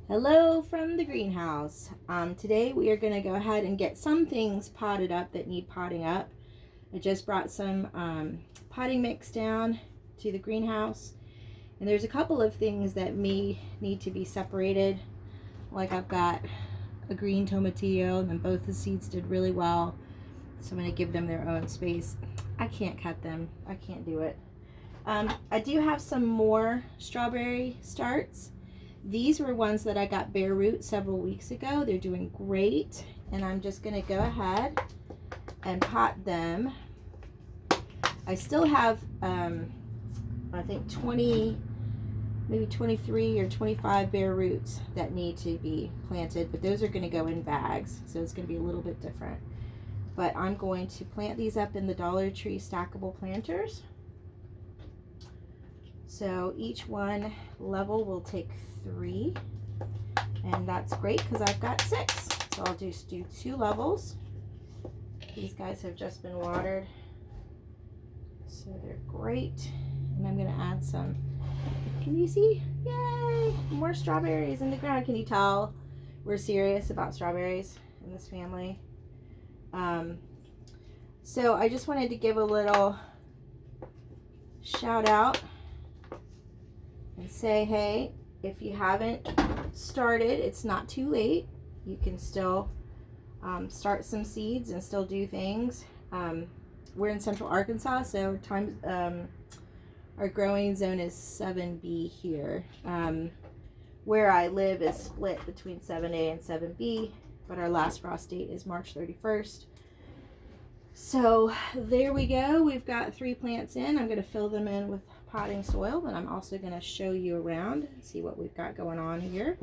Hello from the greenhouse. Today we are going to go ahead and get some things potted up that need potting up. I just brought some potting mix down to the greenhouse, and there's a couple of things that may need to be separated. Like I've got a green tomatillo, and then both the seeds did really well, so I'm going to give them their own space. I can't cut them. I can't do it. I do have some more strawberry starts. These were ones that I got bare root several weeks ago. They're doing great, and I'm just going to go ahead and pot them. I still have, I think 20, maybe 23 or 25 bare roots that need to be planted, but those are going to go in bags, so it's going to be a little bit different. But I'm going to plant these up in the Dollar Tree stackable planters. So each one level will take 3, and that's great because I've got 6. So I'll just do 2 levels. These guys have just been watered, so they're great. And I'm going to add some, can you see? Yay! More strawberries in the ground. Can you tell we're serious about strawberries in this family? So I just wanted to give a little shout out and say, hey, if you haven't started, it's not too late. You can still start some seeds and still do things. We're in central Arkansas, so our growing zone is 7B here. Where I live is split between 7A and 7B, but our last frost date is March 31st. So there we go. We've got 3 plants in. I'm going to fill them in with potting soil, and I'm also going to show you around and see what we've got going on here.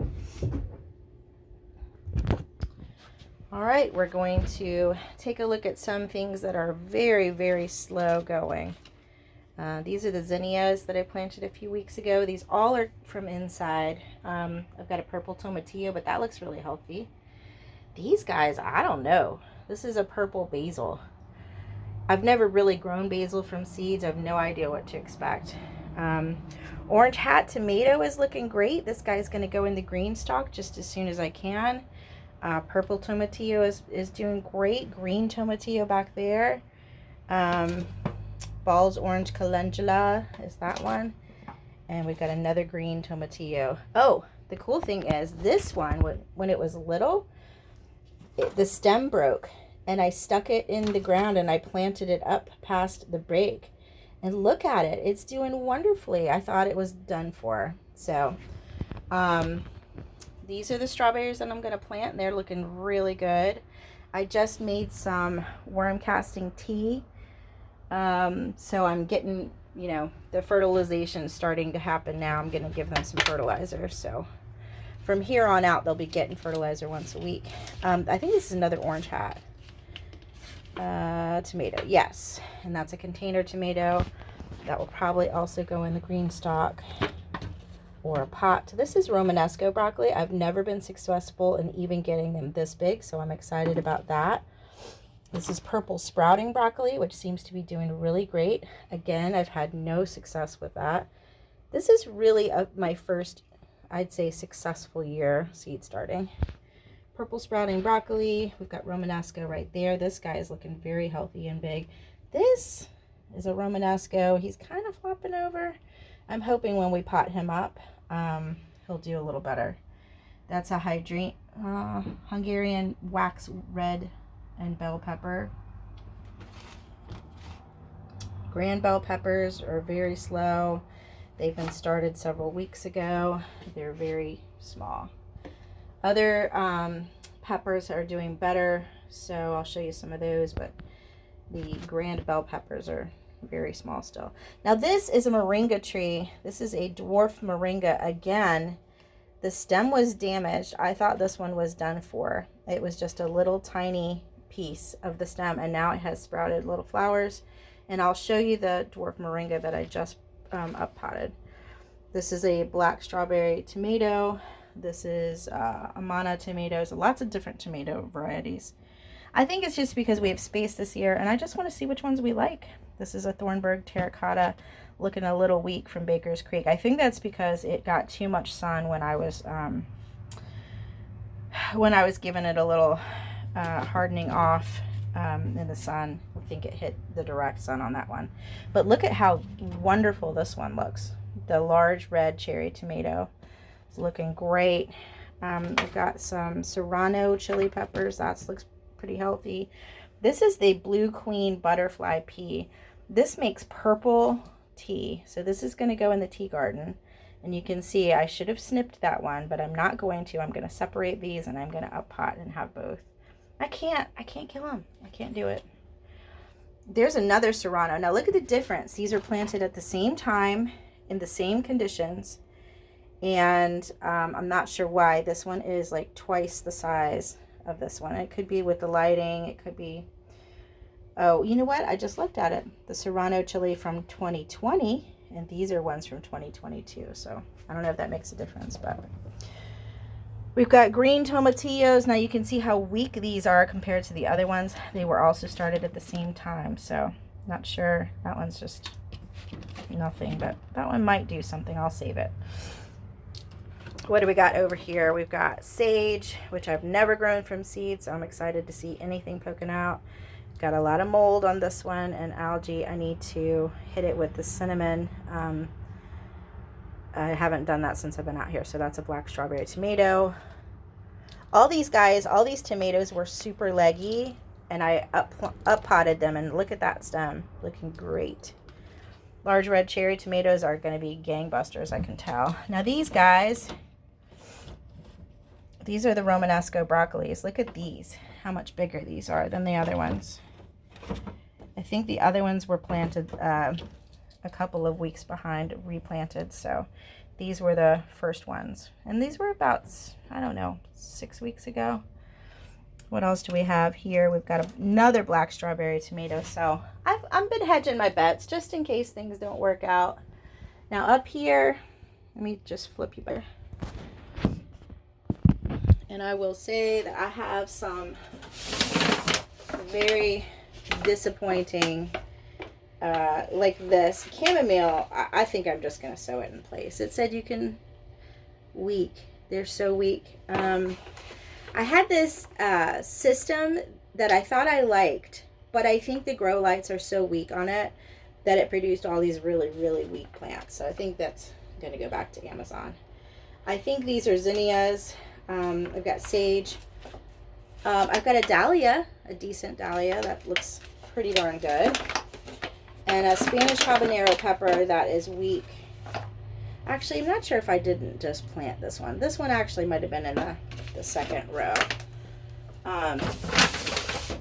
All right, we're going to take a look at some things that are very, very slow going. These are the zinnias that I planted a few weeks ago. These all are from inside. I've got a purple tomatillo, but that looks really healthy. These guys, I don't know. This is a purple basil. I've never really grown basil from seeds. I have no idea what to expect. Orange hat tomato is looking great. This guy's going to go in the green stalk just as soon as I can. Purple tomatillo is doing great. Green tomatillo back there. Ball's orange calendula is that one. And we've got another green tomatillo. Oh, the cool thing is this one, when it was little, the stem broke. And I stuck it in the ground and I planted it up past the break. And look at it. It's doing wonderfully. I thought it was done for. So, these are the strawberries that I'm going to plant. And they're looking really good. I just made some worm casting tea. So I'm getting, the fertilization starting to happen now. I'm going to give them some fertilizer. So from here on out, they'll be getting fertilizer once a week. I think this is another orange hat. Tomato, yes, and that's a container tomato that will probably also go in the green stalk or a pot. This is Romanesco broccoli. I've never been successful in even getting them this big, so I'm excited about that. This is purple sprouting broccoli, which seems to be doing really great. Again, I've had no success with that. This is really my first, I'd say, successful year seed starting. Purple sprouting broccoli. We've got Romanesco right there. This guy is looking very healthy and big. This is a Romanesco. He's kind of flopping over. I'm hoping when we pot him up, he'll do a little better. That's a Hungarian wax red and bell pepper. Grand bell peppers are very slow. They've been started several weeks ago. They're very small. Other peppers are doing better, so I'll show you some of those, but the grand bell peppers are very small still. Now this is a moringa tree. This is a dwarf moringa. Again, the stem was damaged. I thought this one was done for. It was just a little tiny piece of the stem, and now it has sprouted little flowers. And I'll show you the dwarf moringa that I just up potted. This is a black strawberry tomato. This is Amana tomatoes, lots of different tomato varieties. I think it's just because we have space this year, and I just want to see which ones we like. This is a Thornburg terracotta, looking a little weak from Baker's Creek. I think that's because it got too much sun when I was when I was giving it a little hardening off in the sun. I think it hit the direct sun on that one. But look at how wonderful this one looks. The large red cherry tomato is looking great. I've got some serrano chili peppers. That looks pretty healthy. This is the Blue Queen butterfly pea. This makes purple tea. So this is going to go in the tea garden. And you can see I should have snipped that one, but I'm not going to. I'm going to separate these and I'm going to up pot and have both. I can't kill them. I can't do it. There's another serrano. Now look at the difference. These are planted at the same time in the same conditions. And I'm not sure why. This one is like twice the size of this one. It could be with the lighting. It could be, oh, you know what? I just looked at it. The serrano chili from 2020. And these are ones from 2022. So I don't know if that makes a difference, but we've got green tomatillos. Now you can see how weak these are compared to the other ones. They were also started at the same time. So not sure. That one's just nothing, but that one might do something. I'll save it. What do we got over here? We've got sage, which I've never grown from seed. So I'm excited to see anything poking out. Got a lot of mold on this one, and algae. I need to hit it with the cinnamon. I haven't done that since I've been out here. So that's a black strawberry tomato. All these guys, all these tomatoes were super leggy, and I up potted them, and look at that stem, looking great. Large red cherry tomatoes are going to be gangbusters, I can tell. Now these guys, these are the Romanesco broccolis. Look at these, how much bigger these are than the other ones. I think the other ones were planted a couple of weeks behind, replanted. So these were the first ones. And these were about, I don't know, 6 weeks ago. What else do we have here? We've got another black strawberry tomato. So I've been hedging my bets just in case things don't work out. Now up here, let me just flip you there. And I will say that I have some very disappointing, like this chamomile. I think I'm just going to sew it in place. It said you can, weak. They're so weak. I had this system that I thought I liked, but I think the grow lights are so weak on it that it produced all these really, really weak plants. So I think that's going to go back to Amazon. I think these are zinnias. I've got sage. I've got a dahlia, a decent dahlia that looks pretty darn good. And a Spanish habanero pepper that is weak. Actually, I'm not sure if I didn't just plant this one. This one actually might have been in the second row.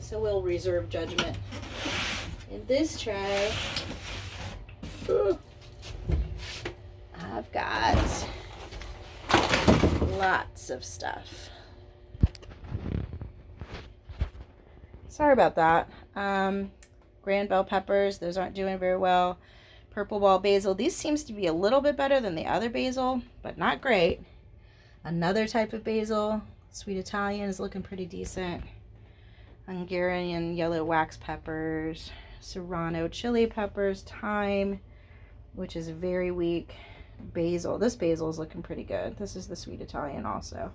So we'll reserve judgment. In this tray, I've got lots of stuff. Sorry about that. Grand bell peppers, those aren't doing very well. Purple ball basil, these seems to be a little bit better than the other basil, but not great. Another type of basil, sweet Italian, is looking pretty decent. Hungarian yellow wax peppers, serrano chili peppers, thyme, which is very weak. Basil, this basil is looking pretty good. This is the sweet Italian also.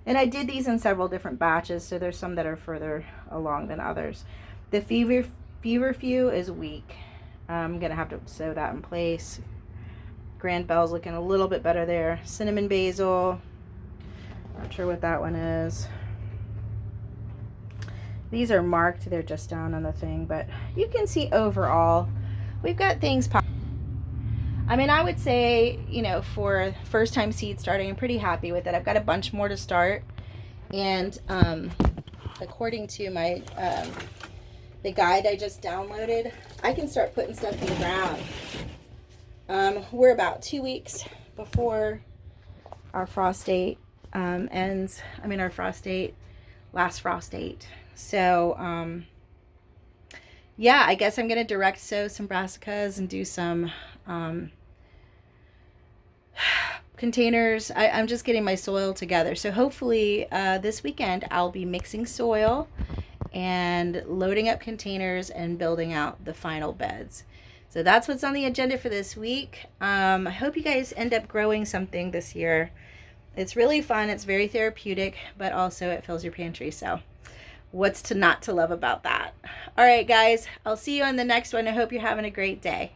And I did these in several different batches, so there's some that are further along than others. The feverfew is weak. I'm going to have to sew that in place. Grand bell's looking a little bit better there. Cinnamon basil. Not sure what that one is. These are marked. They're just down on the thing, but you can see overall we've got things popping. I mean, I would say, you know, for first time seed starting, I'm pretty happy with it. I've got a bunch more to start. And according to my the guide I just downloaded, I can start putting stuff in the ground. We're about 2 weeks before our frost date ends. I mean, our frost date, last frost date. So, yeah, I guess I'm going to direct sow some brassicas and do some containers. I'm just getting my soil together. So hopefully this weekend I'll be mixing soil and loading up containers and building out the final beds. So that's what's on the agenda for this week. I hope you guys end up growing something this year. It's really fun. It's very therapeutic, but also it fills your pantry. So what's to not to love about that? All right, guys, I'll see you on the next one. I hope you're having a great day.